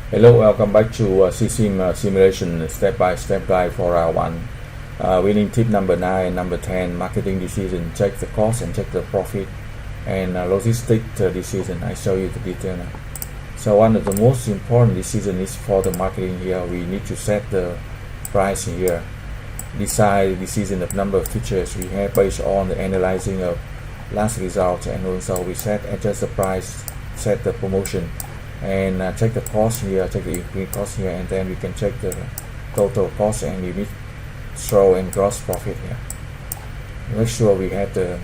Hello, welcome back to Cesim simulation step-by-step guide for our winning tip number 9, number 10, marketing decision. Check the cost and check the profit, and logistic decision. I show you the detail now. So one of the most important decision is for the marketing here. We need to set the price here, decide decision of number of features we have based on the analyzing of last results, and also we adjust the price, set the promotion, and check the cost here, check the unit cost here, and then we can check the total cost and unit throw and gross profit here. Make sure we have the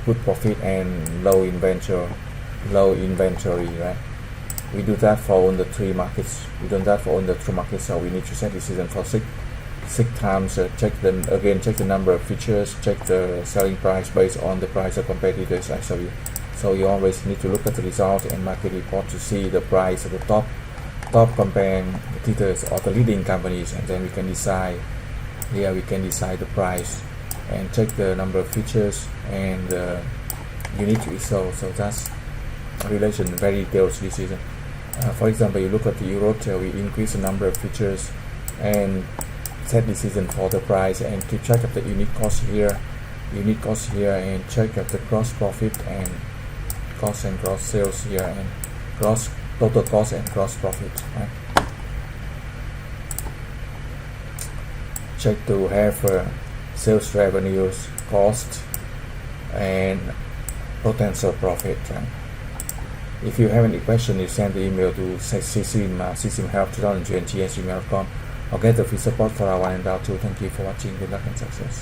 good profit and low inventory, right? We do that for all the three markets. We do that for all the three markets, so we need to set decision for six times. Check them again, check the number of features, check the selling price based on the price of competitors I show you. So you always need to look at the results and market report to see the price of the top competitors or the leading companies, and then we can decide. Here we can decide the price and check the number of features and unit result. So that's relation, very detailed decision. For example, you look at the Eurotel, we increase the number of features and set decision for the price, and keep track of the unit cost here, and check of the gross profit and cost and gross sales here, and total cost and gross profit, right? Check to have sales revenues, cost, and potential profit, right? If you have any question, you send the email to cesimhelp2020@gmail.com, or get the free support for our 1 and 2. Thank you for watching. Good luck and success.